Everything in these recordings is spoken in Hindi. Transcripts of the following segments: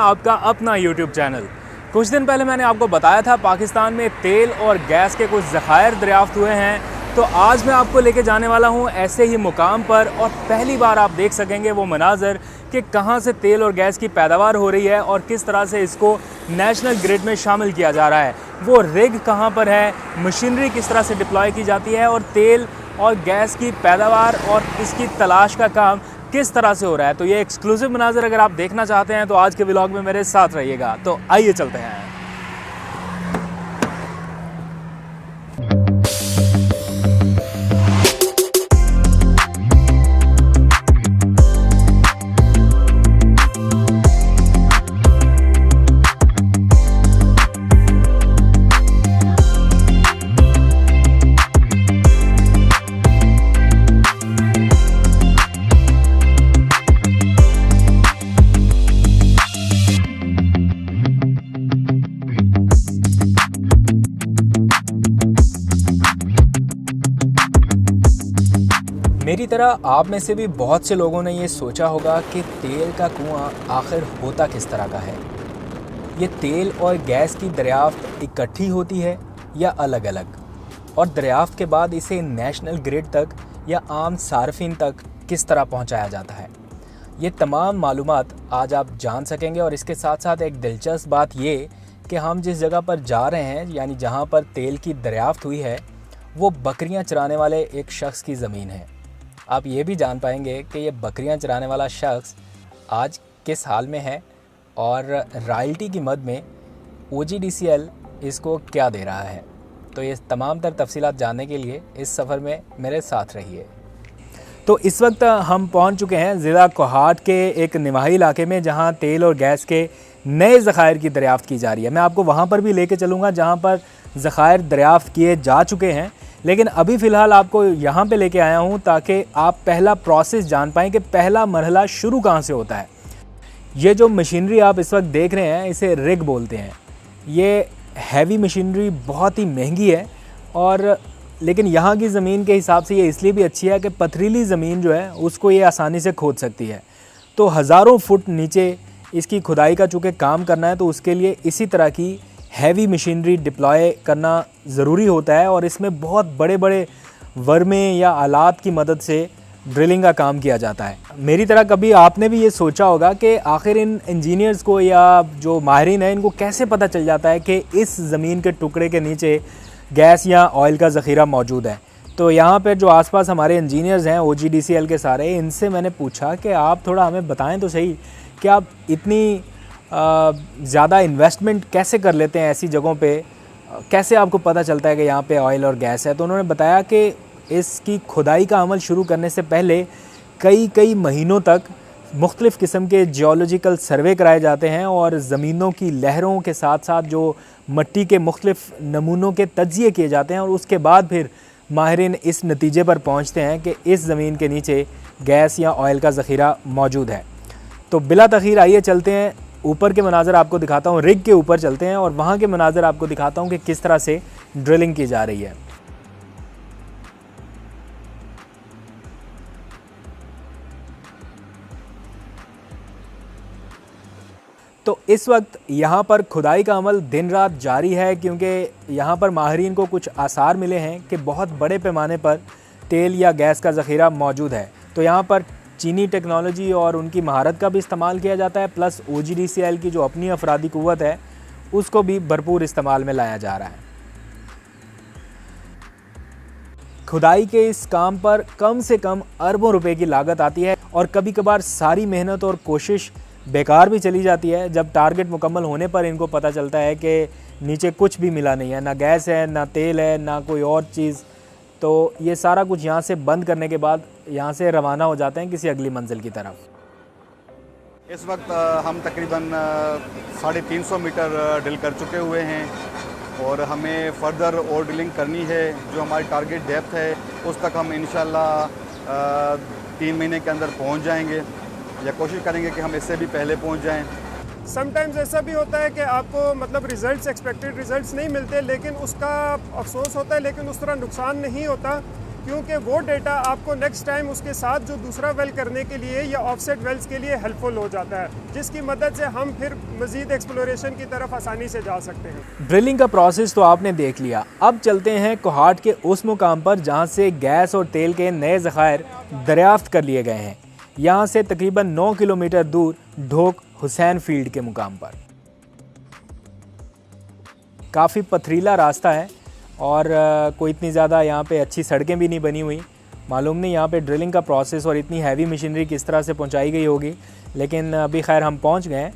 आपका अपना YouTube चैनल। कुछ दिन पहले मैंने आपको बताया था पाकिस्तान में तेल और गैस के कुछ ज़खायर दरियाफ्त हुए हैं, तो आज मैं आपको लेके जाने वाला हूँ ऐसे ही मुकाम पर और पहली बार आप देख सकेंगे वो मनाज़र कि कहाँ से तेल और गैस की पैदावार हो रही है और किस तरह से इसको नेशनल ग्रिड में शामिल किया जा रहा है। वो रिग कहाँ पर है, मशीनरी किस तरह से डिप्लॉय की जाती है और तेल और गैस की पैदावार और इसकी तलाश का काम किस तरह से हो रहा है। तो ये एक्सक्लूसिव मनाज़र अगर आप देखना चाहते हैं तो आज के व्लॉग में मेरे साथ रहिएगा। तो आइए चलते हैं। मेरी तरह आप में से भी बहुत से लोगों ने ये सोचा होगा कि तेल का कुआं आखिर होता किस तरह का है। ये तेल और गैस की दरियाफ्त इकट्ठी होती है या अलग अलग, और दरियाफ्त के बाद इसे नेशनल ग्रिड तक या आम सार्फिन तक किस तरह पहुंचाया जाता है। ये तमाम मालूमात आज आप जान सकेंगे। और इसके साथ साथ एक दिलचस्प बात ये कि हम जिस जगह पर जा रहे हैं, यानी जहाँ पर तेल की दरियाफ्त हुई है, वो बकरियाँ चराने वाले एक शख्स की ज़मीन है। आप ये भी जान पाएंगे कि ये बकरियां चराने वाला शख्स आज किस हाल में है और रॉयल्टी की मद में OGDCL इसको क्या दे रहा है। तो ये तमाम तर तफसीलात जानने के लिए इस सफ़र में मेरे साथ रहिए। तो इस वक्त हम पहुंच चुके हैं ज़िला कोहाट के एक निवाही इलाके में, जहां तेल और गैस के नए ज़खायर की दरियाफ्त की जा रही है। मैं आपको वहां पर भी लेके चलूँगा जहां पर ज़खायर दरियाफ्त किए जा चुके हैं, लेकिन अभी फ़िलहाल आपको यहाँ पे लेके आया हूँ ताकि आप पहला प्रोसेस जान पाएँ कि पहला मरहला शुरू कहाँ से होता है। ये जो मशीनरी आप इस वक्त देख रहे हैं, इसे रिग बोलते हैं। ये हैवी मशीनरी बहुत ही महंगी है, और लेकिन यहाँ की ज़मीन के हिसाब से ये इसलिए भी अच्छी है कि पथरीली ज़मीन जो है उसको ये आसानी से खोद सकती है। तो हज़ारों फुट नीचे इसकी खुदाई का चूँकि काम करना है, तो उसके लिए इसी तरह की हैवी मशीनरी डिप्लॉय करना ज़रूरी होता है, और इसमें बहुत बड़े बड़े वर्मे या आलात की मदद से ड्रिलिंग का काम किया जाता है। मेरी तरह कभी आपने भी ये सोचा होगा कि आखिर इन इंजीनियर्स को या जो माहिरीन हैं, इनको कैसे पता चल जाता है कि इस ज़मीन के टुकड़े के नीचे गैस या ऑयल का ज़ख़ीरा मौजूद है। तो यहाँ पर जो आसपास हमारे इंजीनियर्स हैं OGDCL के सारे, इनसे मैंने पूछा कि आप थोड़ा हमें बताएँ तो सही कि आप इतनी ज़्यादा इन्वेस्टमेंट कैसे कर लेते हैं ऐसी जगहों पे, कैसे आपको पता चलता है कि यहाँ पे ऑयल और गैस है। तो उन्होंने बताया कि इसकी खुदाई का अमल शुरू करने से पहले कई महीनों तक मुख्तलिफ़ किस्म के जियोलॉजिकल सर्वे कराए जाते हैं, और ज़मीनों की लहरों के साथ साथ जो मट्टी के मुख्तलिफ़ नमूनों के तज्ज़िये किए जाते हैं, और उसके बाद फिर माहिरीन इस नतीजे पर पहुँचते हैं कि इस ज़मीन के नीचे गैस या ऑयल का ज़ख़ीरा मौजूद है। तो बिला तख़ीर आइए चलते हैं, ऊपर के मनाज़र आपको दिखाता हूँ, रिग के ऊपर चलते हैं और वहाँ के मनाज़र आपको दिखाता हूँ कि किस तरह से ड्रिलिंग की जा रही है। तो इस वक्त यहाँ पर खुदाई का अमल दिन रात जारी है, क्योंकि यहाँ पर माहिरीन को कुछ आसार मिले हैं कि बहुत बड़े पैमाने पर तेल या गैस का ज़ख़ीरा मौजूद है। तो यहाँ पर चीनी टेक्नोलॉजी और उनकी महारत का भी इस्तेमाल किया जाता है, प्लस OGDCL की जो अपनी अफरादी क़ुव्वत है उसको भी भरपूर इस्तेमाल में लाया जा रहा है। खुदाई के इस काम पर कम से कम अरबों रुपए की लागत आती है, और कभी कभार सारी मेहनत और कोशिश बेकार भी चली जाती है जब टारगेट मुकम्मल होने पर इनको पता चलता है कि नीचे कुछ भी मिला नहीं है, ना गैस है, ना तेल है, ना कोई और चीज़। तो ये सारा कुछ यहाँ से बंद करने के बाद यहाँ से रवाना हो जाते हैं किसी अगली मंजिल की तरफ। इस वक्त हम तकरीबन 350 मीटर ड्रिल कर चुके हुए हैं, और हमें फर्दर और ड्रिलिंग करनी है। जो हमारी टारगेट डेप्थ है उस तक हम इंशाल्लाह 3 महीने के अंदर पहुँच जाएंगे, या कोशिश करेंगे कि हम इससे भी पहले पहुँच जाएँ। समटाइम्स ऐसा भी होता है कि आपको मतलब रिज़ल्ट्स एक्सपेक्टेड रिज़ल्ट्स नहीं मिलते, लेकिन उसका अफसोस होता है, लेकिन उस तरह नुकसान नहीं होता, क्योंकि वो डेटा आपको नेक्स्ट टाइम उसके साथ जो दूसरा वेल करने के लिए या ऑफसेट वेल्स के लिए हेल्पफुल हो जाता है, जिसकी मदद से हम फिर मज़ीद एक्सप्लोरेशन की तरफ आसानी से जा सकते हैं। ड्रिलिंग का प्रोसेस तो आपने देख लिया, अब चलते हैं कोहाट के उस मुकाम पर जहां से गैस और तेल के नए ज़खायर दरियाफ्त कर लिए गए हैं। यहां से तकरीबन 9 किलोमीटर दूर ढोक हुसैन फील्ड के मुकाम पर। काफ़ी पथरीला रास्ता है और कोई इतनी ज़्यादा यहाँ पे अच्छी सड़कें भी नहीं बनी हुई। मालूम नहीं यहाँ पे ड्रिलिंग का प्रोसेस और इतनी हैवी मशीनरी किस तरह से पहुँचाई गई होगी, लेकिन अभी खैर हम पहुँच गए हैं।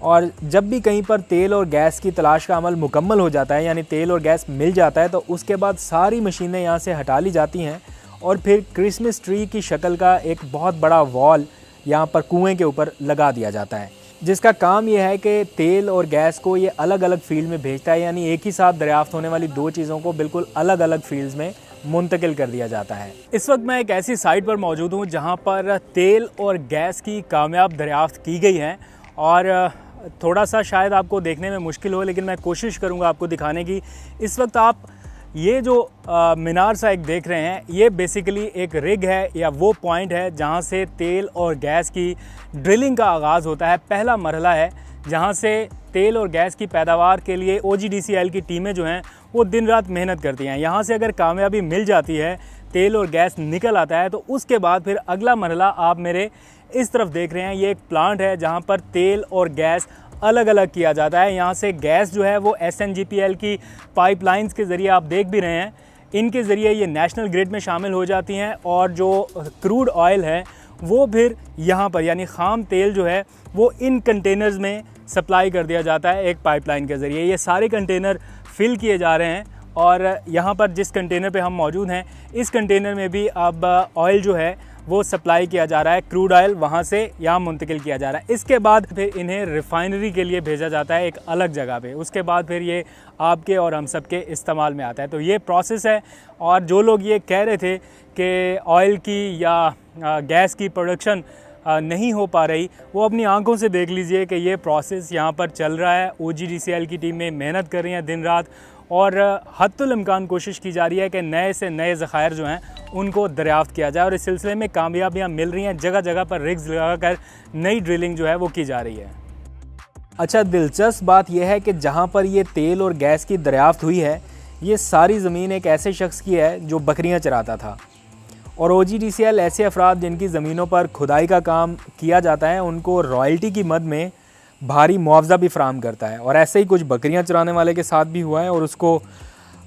और जब भी कहीं पर तेल और गैस की तलाश का अमल मुकम्मल हो जाता है, यानी तेल और गैस मिल जाता है, तो उसके बाद सारी मशीनें यहाँ से हटा ली जाती हैं और फिर क्रिसमस ट्री की शक्ल का एक बहुत बड़ा वॉल यहाँ पर कुएँ के ऊपर लगा दिया जाता है, जिसका काम यह है कि तेल और गैस को ये अलग अलग फील्ड में भेजता है, यानी एक ही साथ दरियाफ्त होने वाली दो चीज़ों को बिल्कुल अलग अलग फील्ड्स में मुंतकिल कर दिया जाता है। इस वक्त मैं एक ऐसी साइट पर मौजूद हूँ जहाँ पर तेल और गैस की कामयाब दरियाफ्त की गई है और थोड़ा सा शायद आपको देखने में मुश्किल हो, लेकिन मैं कोशिश करूँगा आपको दिखाने की। इस वक्त आप ये जो मीनार सा एक देख रहे हैं, ये बेसिकली एक रिग है या वो पॉइंट है जहाँ से तेल और गैस की ड्रिलिंग का आगाज़ होता है। पहला मरहला है जहाँ से तेल और गैस की पैदावार के लिए OGDCL की टीमें जो हैं वो दिन रात मेहनत करती हैं। यहाँ से अगर कामयाबी मिल जाती है, तेल और गैस निकल आता है, तो उसके बाद फिर अगला मरहला आप मेरे इस तरफ देख रहे हैं। ये एक प्लांट है जहाँ पर तेल और गैस अलग अलग किया जाता है। यहाँ से गैस जो है वो SNGPL की पाइपलाइंस के ज़रिए आप देख भी रहे हैं, इनके ज़रिए ये नेशनल ग्रिड में शामिल हो जाती हैं और जो क्रूड ऑयल है वो फिर यहाँ पर, यानी ख़ाम तेल जो है वो इन कंटेनर्स में सप्लाई कर दिया जाता है एक पाइपलाइन के ज़रिए। ये सारे कंटेनर फिल किए जा रहे हैं और यहाँ पर जिस कंटेनर पे हम मौजूद हैं, इस कंटेनर में भी अब ऑयल जो है वो सप्लाई किया जा रहा है, क्रूड ऑयल वहाँ से यहाँ मुंतकिल किया जा रहा है। इसके बाद फिर इन्हें रिफ़ाइनरी के लिए भेजा जाता है एक अलग जगह पे। उसके बाद फिर ये आपके और हम सब के इस्तेमाल में आता है। तो ये प्रोसेस है। और जो लोग ये कह रहे थे कि ऑयल की या गैस की प्रोडक्शन नहीं हो पा रही, वो अपनी आंखों से देख लीजिए कि ये प्रोसेस यहाँ पर चल रहा है। OGDCL की टीमें मेहनत कर रही हैं दिन रात और हद्दुल इम्कान कोशिश की जा रही है कि नए से नए ज़खायर जो हैं उनको दरियाफ्त किया जाए और इस सिलसिले में कामयाबियाँ मिल रही हैं। जगह जगह पर रिग्स लगाकर नई ड्रिलिंग जो है वो की जा रही है। अच्छा, दिलचस्प बात यह है कि जहाँ पर ये तेल और गैस की दरियाफ्त हुई है, ये सारी ज़मीन एक ऐसे शख्स की है जो बकरियाँ चराता था और OGDCL ऐसे अफराद जिनकी ज़मीनों पर खुदाई का काम किया जाता है उनको रॉयल्टी की मद में भारी मुआवजा भी फराहम करता है। और ऐसे ही कुछ बकरियां चराने वाले के साथ भी हुआ है और उसको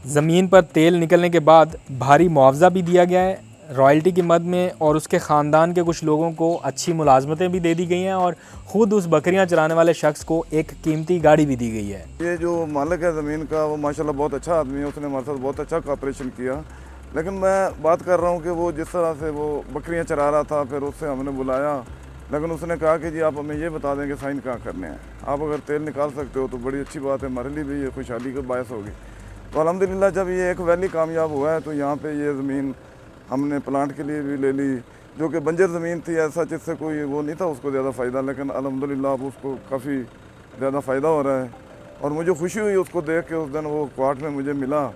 ज़मीन पर तेल निकलने के बाद भारी मुआवजा भी दिया गया है रॉयल्टी की मद में, और उसके ख़ानदान के कुछ लोगों को अच्छी मुलाजमतें भी दे दी गई हैं और ख़ुद उस बकरियां चराने वाले शख्स को एक कीमती गाड़ी भी दी गई है। ये जो मालिक है ज़मीन का वो माशाल्लाह बहुत अच्छा आदमी है, उसने हमारे साथ बहुत अच्छा कॉपरेशन किया। लेकिन मैं बात कर रहा हूँ कि वो जिस तरह से वो बकरियाँ चरा रहा था, फिर उससे हमने बुलाया, लेकिन उसने कहा कि जी आप हमें ये बता दें कि साइन कहाँ करने हैं, आप अगर तेल निकाल सकते हो तो बड़ी अच्छी बात है, हमारे लिए भी ये खुशहाली का बायस होगी। तो अल्हम्दुलिल्लाह जब ये एक वैली कामयाब हुआ है तो यहाँ पे ये ज़मीन हमने प्लांट के लिए भी ले ली, जो कि बंजर ज़मीन थी, ऐसा जिससे कोई वो नहीं था उसको ज़्यादा फ़ायदा, लेकिन अल्हम्दुलिल्लाह अब उसको काफ़ी ज़्यादा फ़ायदा हो रहा है। और मुझे खुशी हुई उसको देख के, उस दिन वो कोहाट में मुझे मिला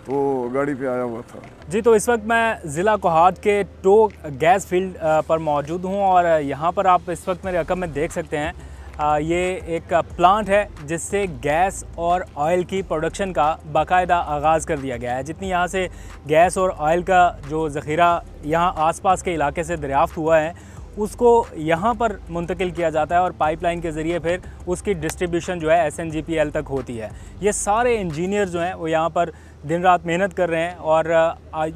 तो गाड़ी पे आया हुआ था। जी, तो इस वक्त मैं ज़िला कोहाट के टो गैस फील्ड पर मौजूद हूँ और यहाँ पर आप इस वक्त मेरे रकम में देख सकते हैं, ये एक प्लांट है जिससे गैस और ऑयल की प्रोडक्शन का बाकायदा आगाज़ कर दिया गया है। जितनी यहाँ से गैस और ऑयल का जो ज़ख़ीरा यहाँ आसपास के इलाके से दरियाफ़्त हुआ है उसको यहाँ पर मुंतकिल किया जाता है और पाइपलाइन के ज़रिए फिर उसकी डिस्ट्रीब्यूशन जो है SNGPL तक होती है। ये सारे इंजीनियर जो हैं वो यहाँ पर दिन रात मेहनत कर रहे हैं और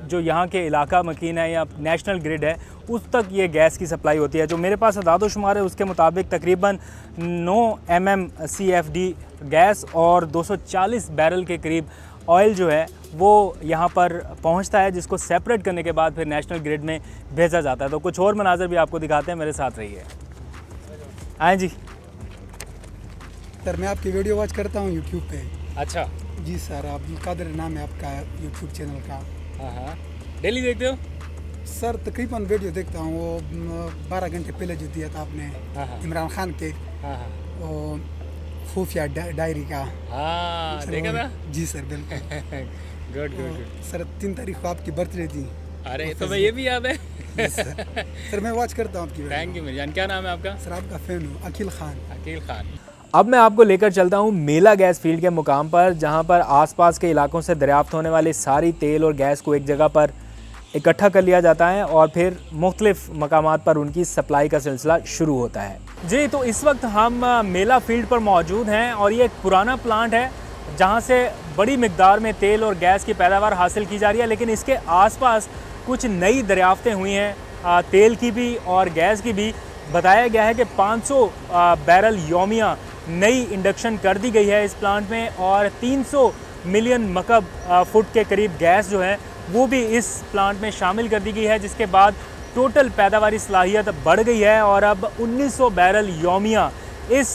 जो यहाँ के इलाका मकीन है या नेशनल ग्रिड है उस तक ये गैस की सप्लाई होती है। जो मेरे पास अदाद शुमार है उसके मुताबिक तकरीबन 9 MMCFD गैस और 240 बैरल के करीब ऑयल जो है वो यहाँ पर पहुँचता है, जिसको सेपरेट करने के बाद फिर नेशनल ग्रिड में भेजा जाता है। तो कुछ और मनाज़र भी आपको दिखाते हैं, मेरे साथ रहिए। आए जी सर, मैं आपकी वीडियो वॉच करता हूँ यूट्यूब पे। अच्छा जी सर, अब्दुल कादिर नाम है आपका यूट्यूब चैनल का। हाँ, डेली देखते हो? सर तकरीबन वीडियो देखता हूँ, वो 12 घंटे पहले जो दिया था आपने इमरान खान के, वो खुफिया डायरी का। हाँ, देखा था? जी सर बिल्कुल। गुड। सर 3 तारीख को आपकी बर्थडे थी। अरे तो मैं ये भी याद है। सर मैं वॉच करता हूँ आपकी। थैंक यू मेरी जान। क्या नाम है आपका? सर आपका फ़ैन हूँ, अकील खान। अकील खान। अब मैं आपको लेकर चलता हूँ मेला गैस फील्ड के मुकाम पर, जहाँ पर आसपास के इलाकों से दरियाफ्त होने वाली सारी तेल और गैस को एक जगह पर इकट्ठा कर लिया जाता है और फिर मुख्तलिफ मकामात पर उनकी सप्लाई का सिलसिला शुरू होता है। जी, तो इस वक्त हम मेला फील्ड पर मौजूद हैं और ये एक पुराना प्लांट है जहाँ से बड़ी मिकदार में तेल और गैस की पैदावार हासिल की जा रही है, लेकिन इसके आसपास कुछ नई दरियाफ्तें हुई हैं, तेल की भी और गैस की भी। बताया गया है कि 500 बैरल यौमिया नई इंडक्शन कर दी गई है इस प्लांट में और 300 मिलियन मकब फुट के करीब गैस जो है वो भी इस प्लांट में शामिल कर दी गई है, जिसके बाद टोटल पैदावारी सलाहियत बढ़ गई है और अब 1900 बैरल यौमिया इस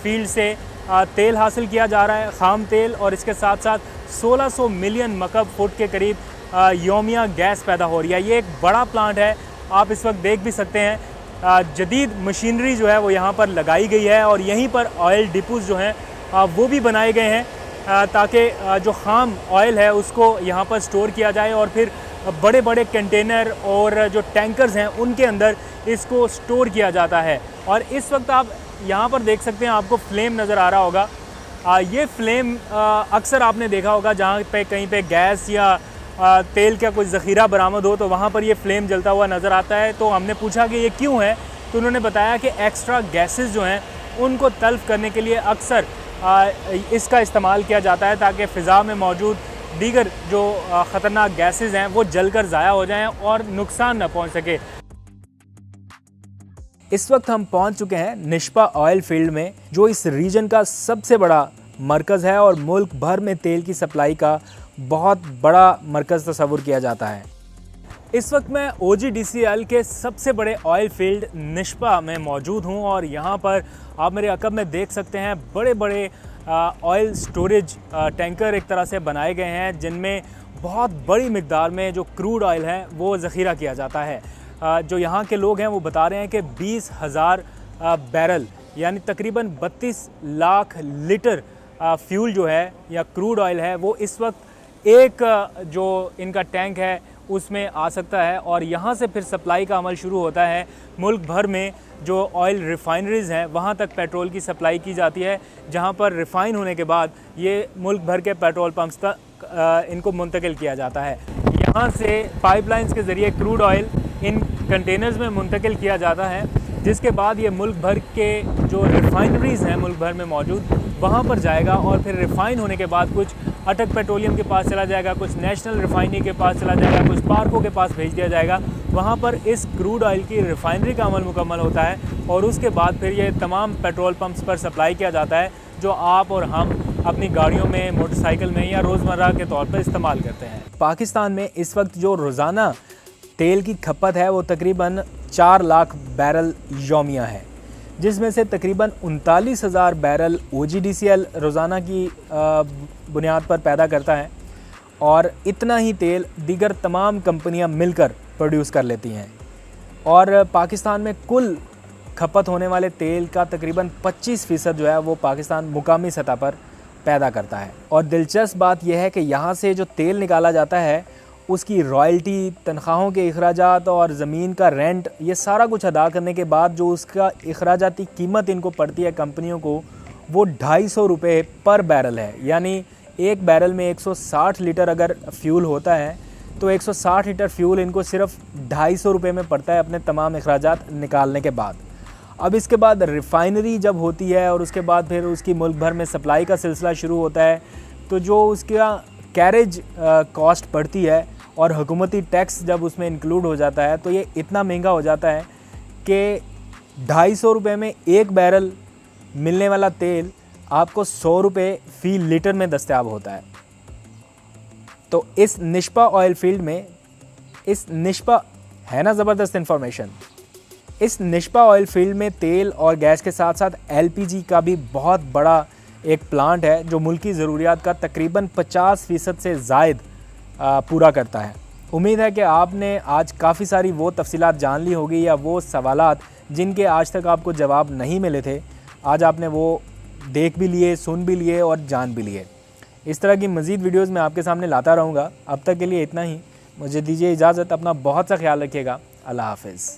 फील्ड से तेल हासिल किया जा रहा है, ख़ाम तेल, और इसके साथ साथ 1600 मिलियन मकब फुट के करीब यौमिया गैस पैदा हो रही है। ये एक बड़ा प्लांट है, आप इस वक्त देख भी सकते हैं। जदीद मशीनरी जो है वो यहाँ पर लगाई गई है और यहीं पर ऑयल डिपोज़ जो हैं वो भी बनाए गए हैं ताकि जो ख़ाम ऑयल है उसको यहाँ पर स्टोर किया जाए और फिर बड़े बड़े कंटेनर और जो टैंकर्स हैं उनके अंदर इसको स्टोर किया जाता है। और इस वक्त आप यहाँ पर देख सकते हैं, आपको फ्लेम नज़र आ रहा होगा। ये फ्लेम अक्सर आपने देखा होगा जहाँ पे कहीं पे गैस या तेल का कोई ज़ख़ीरा बरामद हो तो वहाँ पर ये फ्लेम जलता हुआ नज़र आता है। तो हमने पूछा कि ये क्यों है, तो उन्होंने बताया कि एक्स्ट्रा गैसेस जो हैं उनको तल्फ़ करने के लिए अक्सर इसका इस्तेमाल किया जाता है ताकि फ़िज़ा में मौजूद दीगर जो ख़तरनाक गैसेस हैं वो जलकर ज़ाया हो जाएं और नुकसान न पहुँच सके। इस वक्त हम पहुँच चुके हैं निष्पा ऑयल फील्ड में, जो इस रीजन का सबसे बड़ा मरकज़ है और मुल्क भर में तेल की सप्लाई का बहुत बड़ा मरकज़ तस्वुर किया जाता है। इस वक्त मैं OGDCL के सबसे बड़े ऑयल फील्ड निष्पा में मौजूद हूं और यहाँ पर आप मेरे अकब में देख सकते हैं बड़े बड़े ऑयल स्टोरेज टैंकर एक तरह से बनाए गए हैं, जिनमें बहुत बड़ी मिकदार में जो क्रूड ऑयल है वो ज़ख़ीरा किया जाता है। जो यहाँ के लोग हैं वो बता रहे हैं कि 20,000 बैरल यानी तकरीबन 32 लाख लीटर फ्यूल जो है या क्रूड ऑयल है वो इस वक्त एक जो इनका टैंक है उसमें आ सकता है और यहाँ से फिर सप्लाई का अमल शुरू होता है। मुल्क भर में जो ऑयल रिफ़ाइनरीज़ हैं वहाँ तक पेट्रोल की सप्लाई की जाती है, जहाँ पर रिफ़ाइन होने के बाद ये मुल्क भर के पेट्रोल पंप्स तक इनको मुंतकिल किया जाता है। यहाँ से पाइपलाइंस के ज़रिए क्रूड ऑयल इन कंटेनर्स में मुंतकिल किया जाता है, जिसके बाद ये मुल्क भर के जो रिफ़ाइनरीज़ हैं मुल्क भर में मौजूद वहाँ पर जाएगा और फिर रिफ़ाइन होने के बाद कुछ अटक पेट्रोलियम के पास चला जाएगा, कुछ नेशनल रिफ़ाइनरी के पास चला जाएगा, कुछ पार्को के पास भेज दिया जाएगा। वहाँ पर इस क्रूड ऑयल की रिफ़ाइनरी का अमल मुकम्मल होता है और उसके बाद फिर ये तमाम पेट्रोल पंप्स पर सप्लाई किया जाता है, जो आप और हम अपनी गाड़ियों में, मोटरसाइकिल में या रोज़मर्रा के तौर पर इस्तेमाल करते हैं। पाकिस्तान में इस वक्त जो रोज़ाना तेल की खपत है वो तकरीबन 4 लाख बैरल यौमिया है, जिसमें से तकरीबन 39,000 बैरल OGDCL रोज़ाना की बुनियाद पर पैदा करता है और इतना ही तेल दीगर तमाम कंपनियां मिलकर प्रोड्यूस कर लेती हैं। और पाकिस्तान में कुल खपत होने वाले तेल का तकरीबन 25% जो है वो पाकिस्तान मुकामी सतह पर पैदा करता है। और दिलचस्प बात यह है कि यहाँ से जो तेल निकाला जाता है उसकी रॉयल्टी, तनख्वाहों के अखराजात और ज़मीन का रेंट, ये सारा कुछ अदा करने के बाद जो उसका अखराजाती कीमत इनको पड़ती है कंपनियों को वो 250 रुपये पर बैरल है। यानी एक बैरल में 160 लीटर अगर फ्यूल होता है तो 160 लीटर फ्यूल इनको सिर्फ 250 रुपये में पड़ता है अपने तमाम अखराजात निकालने के बाद। अब इसके बाद रिफ़ाइनरी जब होती है और उसके बाद फिर उसकी मुल्क भर में सप्लाई का सिलसिला शुरू होता है, तो जो उसका कैरेज कॉस्ट बढ़ती है और हुकूमती टैक्स जब उसमें इंक्लूड हो जाता है तो ये इतना महंगा हो जाता है कि 250 रुपये में एक बैरल मिलने वाला तेल आपको 100 रुपये फ़ी लीटर में दस्तयाब होता है। तो इस निष्पा ऑयल फील्ड में इस निष्पा है ना ज़बरदस्त इन्फॉर्मेशन। इस निष्पा ऑयल फील्ड में तेल और गैस के साथ साथ LPG का भी बहुत बड़ा एक प्लांट है जो मुल्की ज़रूरियात का तकरीबन 50% से ज़ायद पूरा करता है। उम्मीद है कि आपने आज काफ़ी सारी वो तफसीलात जान ली होगी या वो सवालात जिनके आज तक आपको जवाब नहीं मिले थे, आज आपने वो देख भी लिए, सुन भी लिए और जान भी लिए। इस तरह की मज़ीद वीडियोज़ मैं आपके सामने लाता रहूँगा। अब तक के लिए इतना ही, मुझे दीजिए इजाज़त। अपना बहुत सा ख्याल रखिएगा। अल्लाह हाफ़िज़।